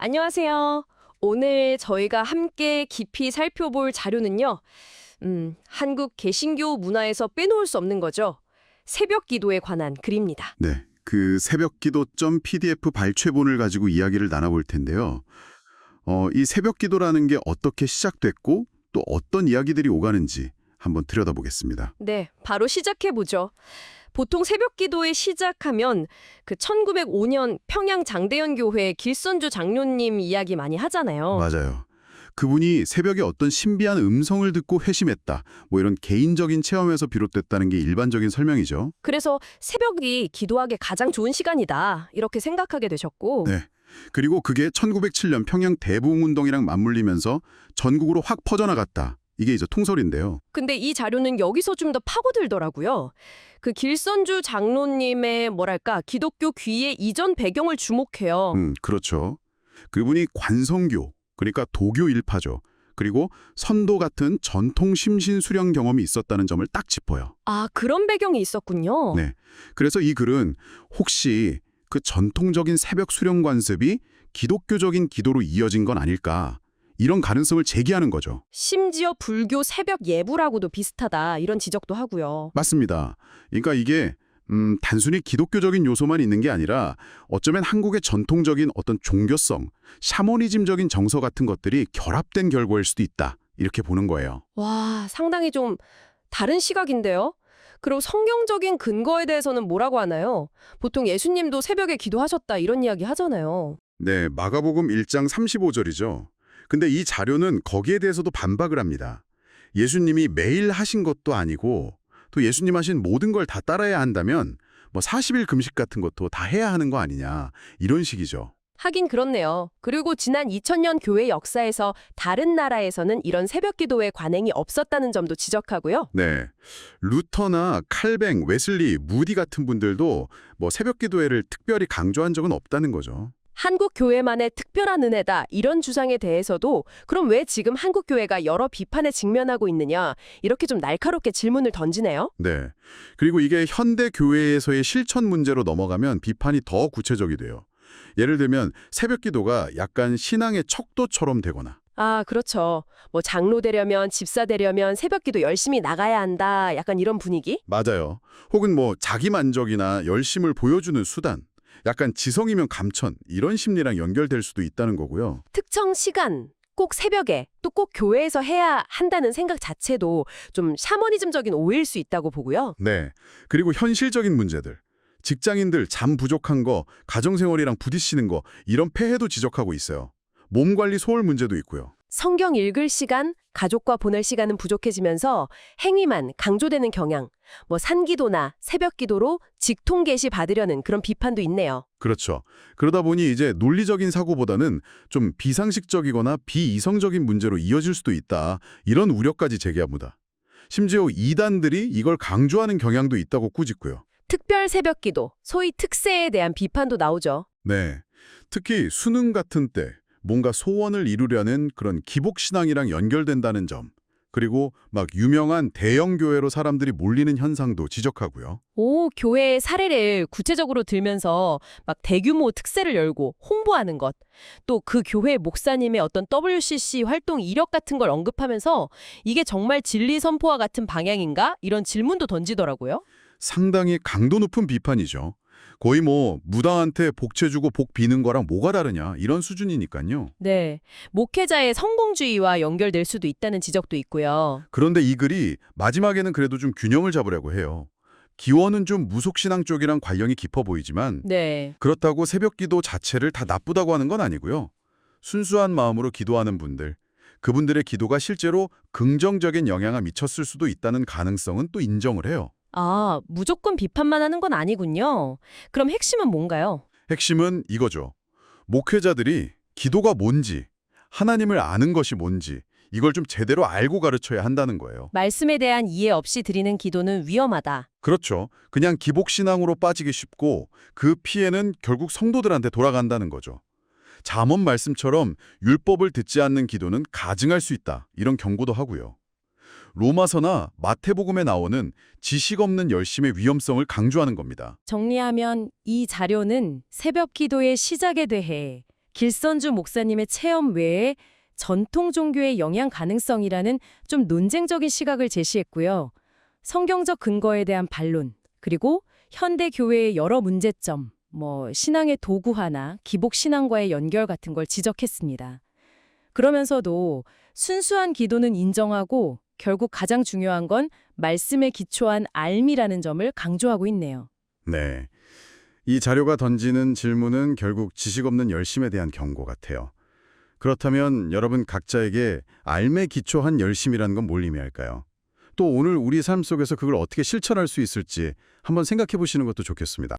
안녕하세요. 오늘 저희가 함께 깊이 살펴볼 자료는요. 한국 개신교 문화에서 빼놓을 수 없는 거죠. 새벽 기도에 관한 글입니다. 네, 그 새벽기도 PDF 발췌본을 가지고 이야기를 나눠볼 텐데요. 이 새벽기도라는 게 어떻게 시작됐고 또 어떤 이야기들이 오가는지 한번 들여다보겠습니다. 네, 바로 시작해 보죠. 보통 새벽 기도에 시작하면 그 1905년 평양 장대현 교회 길선주 장로님 이야기 많이 하잖아요. 맞아요. 그분이 새벽에 어떤 신비한 음성을 듣고 회심했다. 뭐 이런 개인적인 체험에서 비롯됐다는 게 일반적인 설명이죠. 그래서 새벽이 기도하기 가장 좋은 시간이다. 이렇게 생각하게 되셨고. 네. 그리고 그게 1907년 평양 대부흥운동이랑 맞물리면서 전국으로 확 퍼져나갔다. 이게 이제 통설인데요. 근데 이 자료는 여기서 좀 더 파고들더라고요. 그 길선주 장로님의 뭐랄까 기독교 귀의 이전 배경을 주목해요. 그렇죠. 그분이 관성교, 그러니까 도교 일파죠. 그리고 선도 같은 전통 심신 수령 경험이 있었다는 점을 딱 짚어요. 아, 그런 배경이 있었군요. 네. 그래서 이 글은 혹시 그 전통적인 새벽 수령 관습이 기독교적인 기도로 이어진 건 아닐까? 이런 가능성을 제기하는 거죠. 심지어 불교 새벽 예불하고도 비슷하다 이런 지적도 하고요. 맞습니다. 그러니까 이게 단순히 기독교적인 요소만 있는 게 아니라 어쩌면 한국의 전통적인 어떤 종교성, 샤머니즘적인 정서 같은 것들이 결합된 결과일 수도 있다. 이렇게 보는 거예요. 와, 상당히 좀 다른 시각인데요. 그리고 성경적인 근거에 대해서는 뭐라고 하나요? 보통 예수님도 새벽에 기도하셨다 이런 이야기 하잖아요. 네, 마가복음 1장 35절이죠. 근데 이 자료는 거기에 대해서도 반박을 합니다. 예수님이 매일 하신 것도 아니고 또 예수님 하신 모든 걸 다 따라야 한다면 뭐 40일 금식 같은 것도 다 해야 하는 거 아니냐 이런 식이죠. 하긴 그렇네요. 그리고 지난 2000년 교회 역사에서 다른 나라에서는 이런 새벽 기도의 관행이 없었다는 점도 지적하고요. 네, 루터나 칼뱅, 웨슬리, 무디 같은 분들도 뭐 새벽 기도회를 특별히 강조한 적은 없다는 거죠. 한국 교회만의 특별한 은혜다 이런 주장에 대해서도 그럼 왜 지금 한국 교회가 여러 비판에 직면하고 있느냐 이렇게 좀 날카롭게 질문을 던지네요. 네, 그리고 이게 현대 교회에서의 실천 문제로 넘어가면 비판이 더 구체적이 돼요. 예를 들면 새벽 기도가 약간 신앙의 척도처럼 되거나 아, 그렇죠. 뭐 장로 되려면 집사 되려면 새벽 기도 열심히 나가야 한다 약간 이런 분위기? 맞아요. 혹은 뭐 자기 만족이나 열심을 보여주는 수단, 약간 지성이면 감천 이런 심리랑 연결될 수도 있다는 거고요. 특정 시간, 꼭 새벽에 또 꼭 교회에서 해야 한다는 생각 자체도 좀 샤머니즘적인 오해일 수 있다고 보고요. 네. 그리고 현실적인 문제들. 직장인들 잠 부족한 거, 가정생활이랑 부딪히는 거 이런 폐해도 지적하고 있어요. 몸 관리 소홀 문제도 있고요. 성경 읽을 시간, 가족과 보낼 시간은 부족해지면서 행위만 강조되는 경향, 뭐 산기도나 새벽 기도로 직통 계시 받으려는 그런 비판도 있네요. 그렇죠. 그러다 보니 이제 논리적인 사고보다는 좀 비상식적이거나 비이성적인 문제로 이어질 수도 있다. 이런 우려까지 제기합니다. 심지어 이단들이 이걸 강조하는 경향도 있다고 꾸짖고요. 특별 새벽 기도, 소위 특세에 대한 비판도 나오죠. 네. 특히 수능 같은 때 뭔가 소원을 이루려는 그런 기복신앙이랑 연결된다는 점, 그리고 막 유명한 대형 교회로 사람들이 몰리는 현상도 지적하고요. 오, 교회의 사례를 구체적으로 들면서 막 대규모 특세를 열고 홍보하는 것, 또 그 교회 목사님의 어떤 WCC 활동 이력 같은 걸 언급하면서 이게 정말 진리 선포와 같은 방향인가? 이런 질문도 던지더라고요. 상당히 강도 높은 비판이죠. 거의 뭐 무당한테 복채 주고 복 비는 거랑 뭐가 다르냐 이런 수준이니까요. 네, 목회자의 성공주의와 연결될 수도 있다는 지적도 있고요. 그런데 이 글이 마지막에는 그래도 좀 균형을 잡으려고 해요. 기원은 좀 무속신앙 쪽이랑 관련이 깊어 보이지만 네, 그렇다고 새벽 기도 자체를 다 나쁘다고 하는 건 아니고요. 순수한 마음으로 기도하는 분들, 그분들의 기도가 실제로 긍정적인 영향을 미쳤을 수도 있다는 가능성은 또 인정을 해요. 아, 무조건 비판만 하는 건 아니군요. 그럼 핵심은 뭔가요? 핵심은 이거죠. 목회자들이 기도가 뭔지, 하나님을 아는 것이 뭔지 이걸 좀 제대로 알고 가르쳐야 한다는 거예요. 말씀에 대한 이해 없이 드리는 기도는 위험하다. 그렇죠. 그냥 기복신앙으로 빠지기 쉽고 그 피해는 결국 성도들한테 돌아간다는 거죠. 잠언 말씀처럼 율법을 듣지 않는 기도는 가증할 수 있다. 이런 경고도 하고요. 로마서나 마태복음에 나오는 지식 없는 열심의 위험성을 강조하는 겁니다. 정리하면 이 자료는 새벽 기도의 시작에 대해 길선주 목사님의 체험 외에 전통 종교의 영향 가능성이라는 좀 논쟁적인 시각을 제시했고요. 성경적 근거에 대한 반론, 그리고 현대 교회의 여러 문제점, 신앙의 도구화나 기복 신앙과의 연결 같은 걸 지적했습니다. 그러면서도 순수한 기도는 인정하고 결국 가장 중요한 건 말씀에 기초한 알미라는 점을 강조하고 있네요. 네. 이 자료가 던지는 질문은 결국 지식 없는 열심에 대한 경고 같아요. 그렇다면 여러분 각자에게 알매 기초한 열심이라는 건 뭘 의미할까요? 또 오늘 우리 삶 속에서 그걸 어떻게 실천할 수 있을지 한번 생각해 보시는 것도 좋겠습니다.